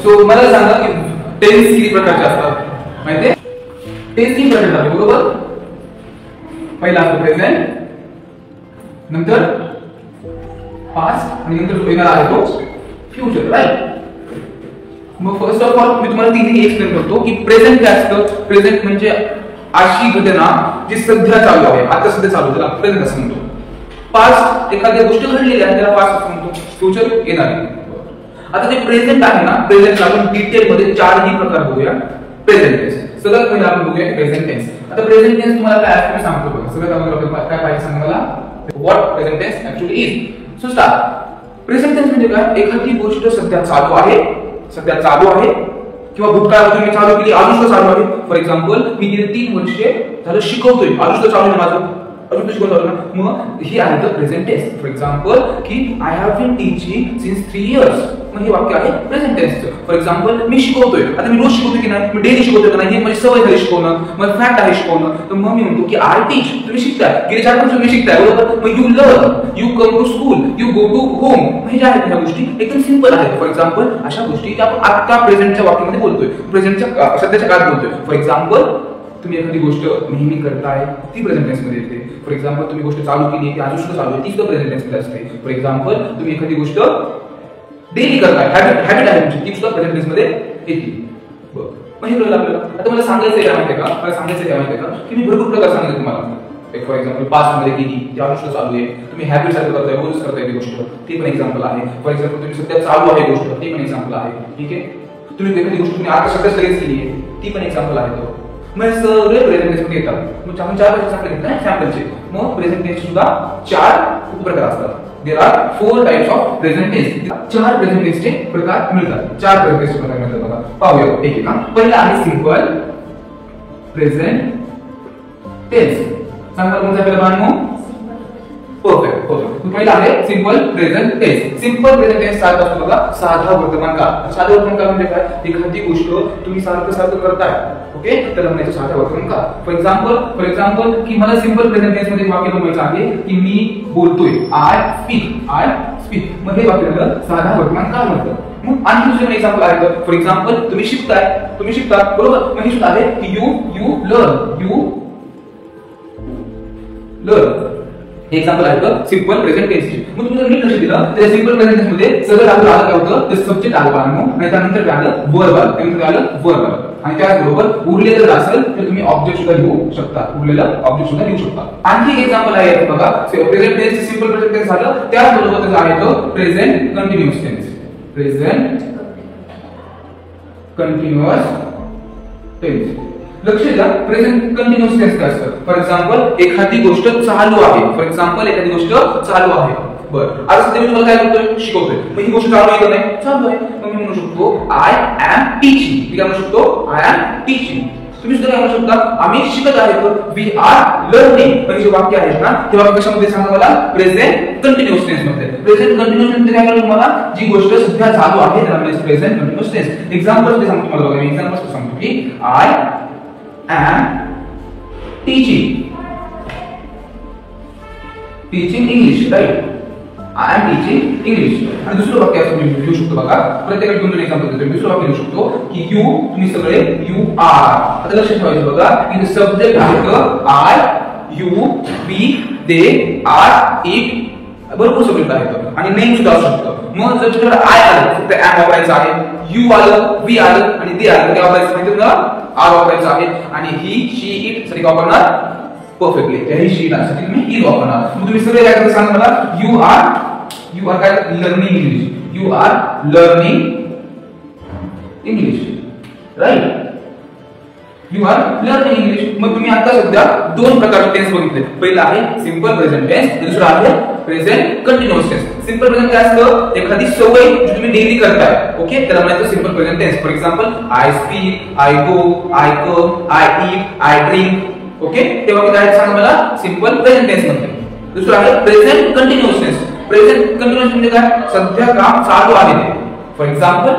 So मला सांगा की टेन्स किती प्रकारचे असतात माहिती? टेन्स 3 प्रकारचे असतात बरोबर. पहिला असतो प्रेझेंट, नंतर पास्ट आणि नंतर येणार आहे तो फ्युचर. राईट. मग फर्स्ट ऑफ ऑल मी तुम्हाला तिन्ही एक्सप्लेन करतो की प्रेझेंट काय असतं. प्रेझेंट म्हणजे अशी घटना जी सध्या चालू आहे, आता सध्या चालू, त्याला प्रेझेंट असं म्हणतो. पास्ट एखादी गोष्ट घडलेली आहे त्याला पास्ट असं म्हणतो. फ्युचर येणार आहे. आता जे प्रेझेंट आहे ना, प्रेझेंटला आपण डिटेल मध्ये 4 प्रकार बघूया. प्रेझेंट टेन्स सगळ्यात पहिला आपण बघूया प्रेझेंट टेन्स. आता प्रेझेंट टेन्स तुम्हाला काय असतं मी सांगतो बघा. सगळ्यात अगोदर काय पाहिजे सांगा मला, what present tense actually is. So start. Present tense म्हणजे काय? एखादी गोष्ट सध्या चालू आहे, सध्या चालू आहे किंवा भूतकाळात मी चालू केली, आयुष्य चालू आहे. फॉर एक्झाम्पल मी गेली 3 वर्षे झालं शिकवतोय, आयुष्य चालू आहे माझं, अजून शिकवतो ना. मग ही आहे the present tense. For example की I have been teaching since 3 years. मग हे वाक्य आहे प्रेझेंट टेन्सचं. फॉर एक्झाम्पल मी शिकवतोय, आता मी रोज शिकवतोय की नाही, मी डेली शिकवतोय की नाही, हे माझी सवय झाली शिकवणं, मला फॅक्ट आहे शिकवणं. तर मग मी म्हणतो की आय टीच. तुम्ही शिकताय, गेले 4 वर्ष तुम्ही शिकताय बरोबर. मग you learn, you come to school, you go to home. हे ज्या आहेत ह्या गोष्टी एकदम सिंपल आहेत. फॉर एक्झाम्पल अशा गोष्टी की आपण आता प्रेझेंटच्या वाक्यामध्ये बोलतोय, प्रेझेंटच्या सध्याच्या काळात बोलतोय. फॉर एक्झाम्पल तुम्ही एखादी गोष्ट नेहमी करताय ती प्रेझेंट टेन्स मध्ये येते. फॉर एक्झाम्पल तुम्ही गोष्ट चालू केली ती अजून सुद्धा चालू आहे ती सुद्धा प्रेझेंट टेन्स मध्ये असते. फॉर एक्झाम्पल तुम्ही एखादी गोष्ट डेली करताय, हॅबिट आहे तुमची, ती सुद्धा प्रेझेंट टेन्स मध्ये येते. मग हे कळलं आपल्याला. आता मला सांगायचं काय माहितीये का, मला सांगायचं काय माहितीये का की मी भरपूर प्रकार सांगितले तुम्हाला. एक फॉर एक्झाम्पल पास्ट मध्ये केली ती अजून चालू आहे, तुम्ही हॅबिट सारखं करताय, रोज करताय ती गोष्ट, ती पण एक्झाम्पल आहे. फॉर एक्झाम्पल तुम्ही सध्या चालू आहे गोष्ट, ती पण एक्झाम्पल आहे. ठीक आहे. तुम्ही एखादी गोष्ट तुम्ही आता सध्या लगेच केली आहे ती पण एक्झाम्पल आहे. मग सगळे प्रेझेंट टेन्स मध्ये येतात. मग आपण 4 प्रकारचे घेतले ना सॅम्पलचे. मग प्रेझेंट टेन्स सुद्धा 4 उपप्रकार असतात. There are 4 types of present tense. 4 present टेन्सचे प्रकार मिळतात. 4 प्रेझेंट टेन्सचे प्रकार मिळतात बघा. पाहूया एक एक. पहिला आहे सिंपल प्रेझेंट टेन्स. सांगा कोणता पहिला बाळांनो? परफेक्ट. पहिला आहे simple present tense. Simple present tense साधा असतो बघा, साधा वर्तमान काळ. साधा वर्तमान काळ म्हणजे काय? एखादी गोष्ट तुम्ही सारखं करताय, ओके, तर म्हणायचं साधा वर्तमान काळ. फॉर एक्झाम्पल की मला सिंपल प्रेझेंट टेन्स मध्ये वाक्य बनवायचं आहे की मी बोलतोय, आय स्पीक. मग हे वाक्य साधा वर्तमान काळ म्हणतात. मग आणखी दुसरे एक्झाम्पल आहे. फॉर एक्झाम्पल तुम्ही शिकता बरोबर. मग हे सुद्धा आहे की यू लर्न. एक्झाम्पल आहे सिंपल प्रेझेंट टेन्सचे. मग तुम्ही जर नीट लक्ष दिलं तर सिंपल प्रेझेंट टेन्स मध्ये सगळं आलं काय होतं, ते सब्जेक्ट आलं बाळांनो, आणि त्यानंतर काय आलं वर्ब, त्यानंतर आलं वर्ब, आणि त्याचबरोबर उरलेलं जर असेल तर तुम्ही ऑब्जेक्ट सुद्धा लिहू शकता, उरलेलं ऑब्जेक्ट सुद्धा लिहू शकता. आणखी एक एक्झाम्पल आहे बघा, present tense simple present tense झालं, त्याचबरोबर त्याचं आहे तो present continuous tense. Present continuous tense. लक्ष द्या, प्रेझेंट कंटिन्यूअस टेन्स काय असतं. फॉर एक्झाम्पल एखादी गोष्ट चालू आहे. बरं, आता सध्या मी तुम्हाला काय करतोय, शिकवतोय. मग ही गोष्ट चालू आहे का नाही? चालू आहे. मग मी म्हणू शकतो आय एम टीचिंग. मी काय म्हणू शकतो, आय एम टीचिंग. तुम्ही सुद्धा काय म्हणू शकता, आम्ही शिकत आहोत, वी आर लर्निंग. पण जे वाक्य आहेत ना ते वाक्य कशामध्ये सांगा मला, प्रेझेंट कंटिन्यूअस टेन्स मध्ये. प्रेझेंट कंटिन्यूअस मध्ये काय करायचं तुम्हाला, जी गोष्ट सध्या चालू आहे त्याला म्हणायचं प्रेझेंट कंटिन्यूअस टेन्स. एक्झाम्पल सांगतो तुम्हाला बघा, मी एक्झाम्पल सांगतो की I am teaching English. Right, I am teaching English. आणि दुसरं वाक्य असं तुम्ही लिहू शकतो बघा, प्रत्येकाला 2 एक्झाम्पल देतो. दुसरं वाक्य लिहू शकतो की यू, तुम्ही सगळे यू आर. आता लक्षात ठेवायचं बघा की सब्जेक्ट आहे I, you, we, they, are, it, भरपूर सब्जेक्ट आहेत आणि नेम सुद्धा असू शकतं. मग जर तुझ्याकडे आय आलं फक्त एम वापरायचं आहे, यू आलं, वी आलं आणि दे आलं काय वापरायचं माहिती तुला, आर वापरायचं आहे. आणि ही, शी, इट साठी वापरणार परफेक्टली, ही शी साठी तुम्ही इट वापरणार. मग तुम्ही सगळे काय करता सांगा मला, यू आर काय learning English, you are learning English. Right, you are learning English. मग तुम्ही आता सध्या 2 प्रकारचे टेन्स बघितले. पहिला आहे सिंपल प्रेझेंट टेन्स, दुसरा आहे present continuous tense. Simple present काय असतं, एखादी सवय जी तुम्ही डेली करताय, ओके, त्याला म्हणायचं simple present tense. For example I speak, I go, I come, I eat, I drink, okay, तेव्हा मी काय सांगा मला सिंपल प्रेझेंट टेन्स मध्ये. दुसरा आहे present continuous tense. Present continuous म्हणजे काय, सध्या काम चालू आहे ते. For example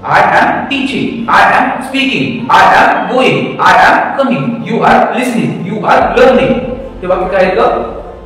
I am teaching, I am speaking, I am going, I am coming, you are listening, you are learning. ते वाक्य काय येतं,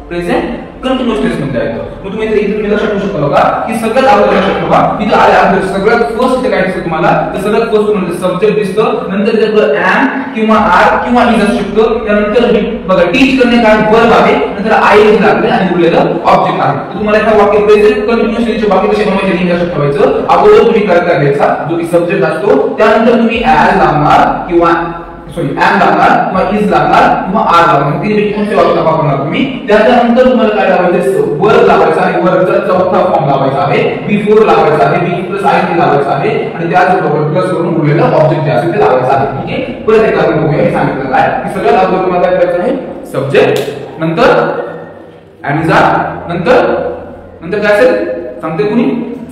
प्रेझेंट कंटिन्युअस टेन्स मध्ये आहे. मग तुम्ही इथे लक्षात ठेवू शकता बघा की सगळ्यात अगोदर लक्षात ठेवा इथे आले अगोदर सगळ्यात फर्स्ट इथे काय दिसतं तुम्हाला तर सगळ्यात फर्स्ट म्हणजे सब्जेक्ट दिसतं, नंतर त्याच्यावर am किंवा are किंवा is असू शकतं, त्यानंतर बघा टीच करणे काय वर्ब आहे, नंतर is लागले आणि उरलेलं ऑब्जेक्ट आहे. तर तुम्हाला एका वाक्य प्रेझेंट कंटिन्युअस टेन्सचे वाक्य कसे बनवायचे हे लक्षात ठेवायचं. अगोदर तुम्ही करता घ्यायचा जो की सब्जेक्ट असतो, त्यानंतर तुम्ही as लागणार किंवा am लागणार किंवा is लागणार किंवा are लागणार, तीन कोणते वाक्य वापरणार तुम्ही. त्यानंतर तुम्हाला काय लावायचं वर्ब लावायचा आणि वर्बचा चौथा फॉर्म लावायचा आहे, before लावायचा आहे, be plus ing लावायचा आहे आणि त्याचबरोबर प्लस करून उरलेलं ऑब्जेक्ट जे असेल ते लावायचं आहे. ठीक आहे, परत एकदा आपण बघूया हे सांगितलं काय की सगळ्यात अगोदर तुम्हाला काय करायचं आहे सब्जेक्ट, नंतर am is are, नंतर काय असेल सांगते कुणी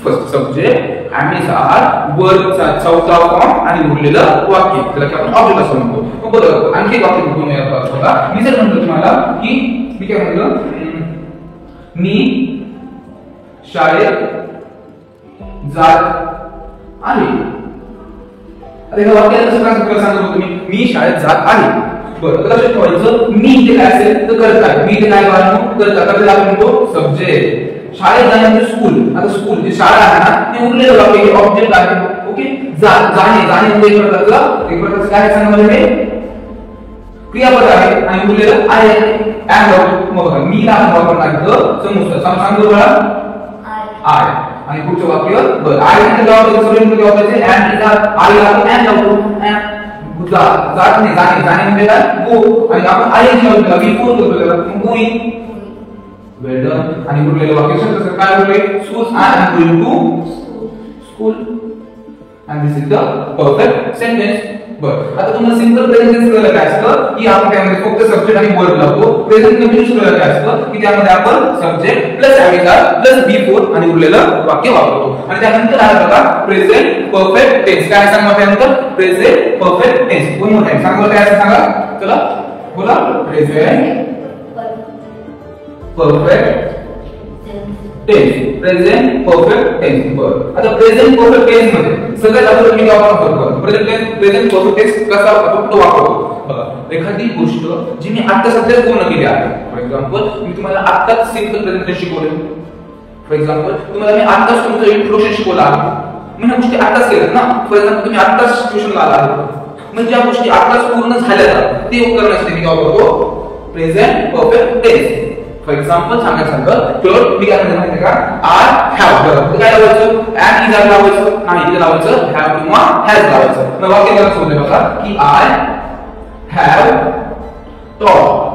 first subject am is are वर्बचा चौथा फॉर्म आणि उरलेलं वाक्य त्याला की आपण ऑब्जेक्ट असं म्हणतो. मग बघा आणखी वाक्य बनवूया बघा. मी जर म्हणतो तुम्हाला की मी काय म्हणतो मी शाळेत जात आहे. आता हे वाक्य कसं सांगतो तुम्ही मी शाळेत जात आहे. बरं लक्षात ठेवायचं मी इथे काय असेल तर करत आहे, मी इथे काय करत आहे आपण म्हणतो सब्जेक्ट. शाळेत जाण्याचे स्कूल, आता स्कूल जे शाळा आहे ना ते उरलेलं वाक्य हे ऑब्जेक्ट आहे. ओके, जाणे म्हणजे एक प्रकारचं काय सांगा मला हे क्रियापद आहे आणि उरलेलं आहे am लावतो. मग बघा मी ला वापरणार इथं समजतं सांगतो मला आय आणि पुढचं वाक्य बरं आय मध्ये लावतो सगळे वापरायचे am is are आय ला am लावतो. जात नाही जाणे म्हणजे काय गो आणि आपण आय लावतो बिफोर करतो त्याला गोइंग well done आणि उरलेलं वाक्य कसं काय उरले schools I am going to school and this is the perfect sentence. बरं आता तुम्हाला सिंपल प्रेझेंट टेन्स करायला काय असतं की आपण त्यामध्ये फक्त सब्जेक्ट आणि वर्ब लावतो. प्रेझेंट कंटिन्यूअस करायला काय असतं की त्यामध्ये आपण subject plus am is are plus before आणि उरलेलं वाक्य वापरतो. आणि त्यानंतर आहे बघा प्रेझेंट परफेक्ट टेन्स. काय सांगा त्यानंतर present perfect tense. One more time सांगा काय असं सांगा चला बोला present perfect tense. Present perfect tense. बरं आता प्रेझेंट परफेक्ट टेन्स मध्ये सगळ्यात अगोदर मी वापरतो प्रेझेंट परफेक्ट टेन्स कसा वापरतो वापरतो. बघा एखादी गोष्ट जी मी आता सध्या पूर्ण केली आहे, फॉर एक्झाम्पल मी तुम्हाला आत्ताच सिंपल प्रेझेंट टेन्स शिकवले. फॉर एक्झाम्पल तुम्हाला मी आत्ताच तुमचं इंट्रोडक्शन शिकवलं आहे, मी ह्या गोष्टी आत्ताच केल्यात ना. फॉर एक्झाम्पल तुम्ही आत्ताच सिच्युएशनला आला आहात, म्हणजे ज्या गोष्टी आत्ताच पूर्ण झाल्या ते करण्यासाठी मी वापरतो present perfect tense. For example सांगायचं तर मी काय म्हणतो माहिती का आय हॅव. बरं काय लावायचं am is are लावायचं नाही इथे लावायचं हॅव किंवा हॅज लावायचं. मग वाक्य कसं होतं बघा की आय हॅव टॉट.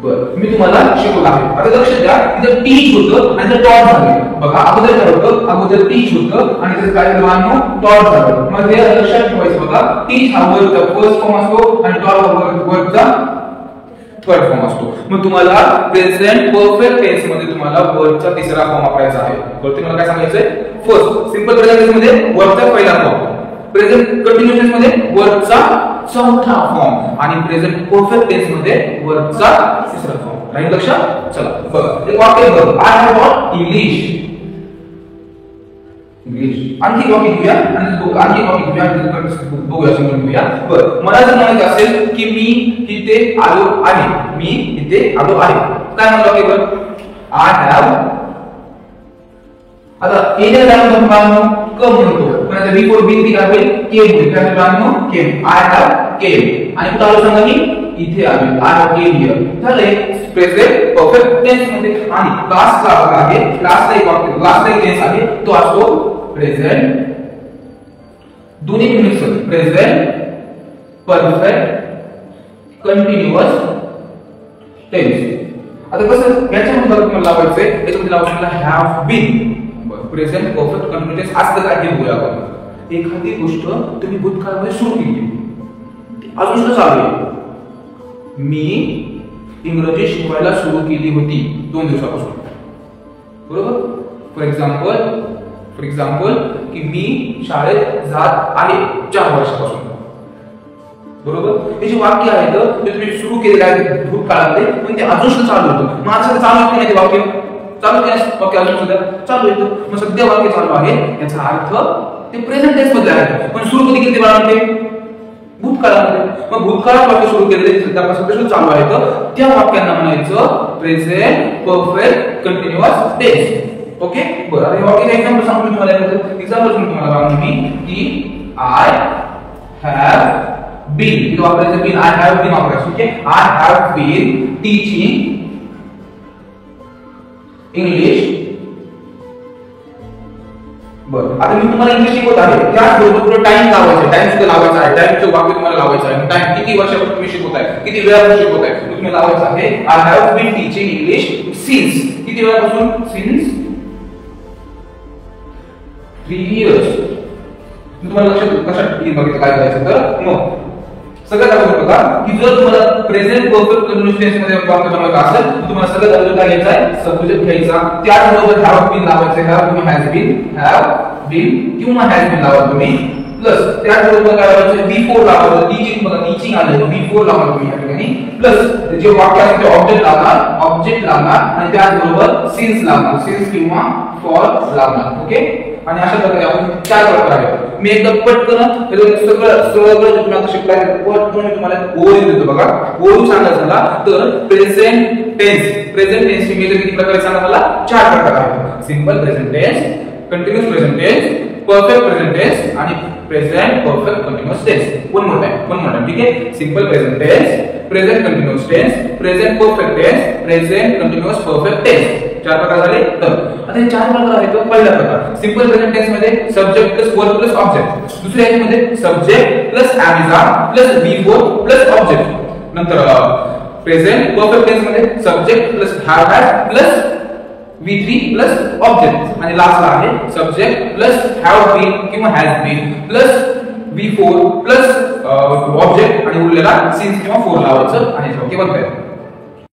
बरं मी तुम्हाला शिकवलं आहे. आता लक्ष द्या इथे टीच होतं आणि टॉट झालं. बघा अगोदर काय होतं अगोदर टीच होतं आणि त्याचं काय झालं टॉट झालं. मग हे लक्षात ठेवायचं बघा टीच हा वर्बचा फर्स्ट फॉर्म असतो आणि टॉट हा वर्बचा थर्ड फॉर्म असतो. मग तुम्हाला प्रेझेंट परफेक्ट टेन्स मध्ये तुम्हाला वर्बचा तिसरा फॉर्म वापरायचा आहे. तर तुम्हाला काय सांगायचंय फर्स्ट सिंपल प्रेझेंट टेन्स मध्ये वर्बचा पहिला फॉर्म, प्रेझेंट कंटिन्युअस टेन्स मध्ये वर्बचा चौथा फॉर्म आणि प्रेझेंट परफेक्ट टेन्स मध्ये वर्बचा तिसरा फॉर्म. राईट लक्षात. चला बघा एक वाक्य बघ आय हॅव टॉट इंग्लिश. आणखी वाक्य घेऊया आणि आणखी वाक्य घेऊया बघूया समजून घेऊया. बरं मला जर म्हणायचं असेल की मी इथे आलो आहे, मी इथे आलो आहे काय म्हणतो वाक्य बघ आय हॅव. आता येणे जाणून कम म्हणतो पण आता बिफोर बीन ती काय होईल केम होईल. काय जाणून केम आय हॅव केम आणि कुठे आलो सांगा मी इथे आलो आय हॅव केम हियर. झाले प्रेझेंट परफेक्ट टेन्स मध्ये. आणि लास्टला आहे लास्टला एक वाक्य लास्टला एक टेन्स आहे तो असतो प्रेझेंट दोन्ही mix present perfect continuous tense. आता कसं याच्यामध्ये तुम्हाला लावायचंय याच्यामध्ये लावायचं have been. Present perfect continuous tense असतं काय ते बघूया आपण. एखादी गोष्ट तुम्ही भूतकाळामध्ये सुरू केली अजून सुद्धा चालू आहे. मी इंग्रजी शिकवायला सुरू केली होती 2 दिवसापासून बरोबर. फॉर एक्झाम्पल की मी शाळेत जात आहे 4 वर्षापासून बरोबर. हे जे वाक्य आहे ते तुम्ही सुरू केलेलं आहे भूतकाळामध्ये पण ते अजून सुद्धा चालू होतं. मग आता चालू होत नाही ते वाक्य चालू केल्यास वाक्य अजून सुद्धा चालू येतं. मग सध्या वाक्य चालू आहे याचा अर्थ ते प्रेझेंट टेन्स मध्ये आहे पण सुरू कधी केले बाळा ते भूतकाळामध्ये. मग भूतकाळात वाक्य सुरू केलेले सध्या चालू आहे त्या वाक्यांना म्हणायचं present perfect continuous tense. Okay बरं आता हे एक्झाम्पल सांगतो तुम्हाला. एक्झाम्पल तुम्हाला सांगतो मी की आय हॅव बीन, इथे वापरायचं बीन, आय हॅव बीन वापरायचं. Okay I have been teaching English. बरं आता मी तुम्हाला इंग्लिश शिकवत आहे, त्याचबरोबर तुला टाइम लावायचा, टाइम सुद्धा लावायचा आहे, टाइमचं वाक्य तुम्हाला लावायचं आहे. टाइम किती वर्षापासून तुम्ही शिकवताय, किती वेळापासून शिकवताय तुम्ही लावायचं आहे. I have been teaching English since, किती वेळापासून, सिन्स 3 years. तुम्हाला लक्षात येईल बघितलं काय करायचं तर मग सगळ्यात अगोदर बघा की जर तुम्हाला प्रेझेंट परफेक्ट कंटिन्युअस टेन्स मध्ये वाक्य बनवायचं असेल तर तुम्हाला सगळ्यात अगोदर काय घ्यायचं आहे, सब्जेक्ट घ्यायचा, त्याचबरोबर हॅव बीन लावायचं, हॅव किंवा हॅज बीन किंवा हॅज बीन लावा तुम्ही, प्लस त्याचबरोबर काय लावायचं, B4 लावायचं. टीचिंग बघा टीचिंग आलं B4 लावा तुम्ही या ठिकाणी, प्लस जे वाक्य आहे ते ऑब्जेक्ट लावणार आणि त्याचबरोबर सिन्स लावणार, सिन्स किंवा फॉर लावणार. ओके आणि अशा प्रकारे आपण 4 प्रकार आहेत. मी एकदम पटकन सगळं तुम्ही आता शिकलाय पटकन मी तुम्हाला ओव्हरव्ह्यू देतो. बघा ओव्हरव्ह्यू सांगायचं झाला तर प्रेझेंट टेन्स चे किती प्रकार सांगा मला, 4 प्रकार आहेत. Simple present tense, continuous present tense, perfect present tense आणि present perfect continuous tense. One more time ठीक आहे. Simple present tense, present continuous tense, present perfect tense, present continuous perfect tense. 4 प्रकार झाले. तर आता हे 4 प्रकार आहेत. पहिला प्रकार सिंपल प्रेझेंट टेन्स मध्ये subject plus verb plus object. दुसऱ्या ह्यामध्ये subject plus am plus B4 plus object. नंतर प्रेझेंट परफेक्ट टेन्स मध्ये subject plus have had plus V3 plus object आणि लास्टला आहे सब्जेक्ट प्लस हॅव बीन किंवा has been plus V4 plus object आणि उरलेला सिन्स किंवा फॉर लावायचं आणि ओके बनतंय.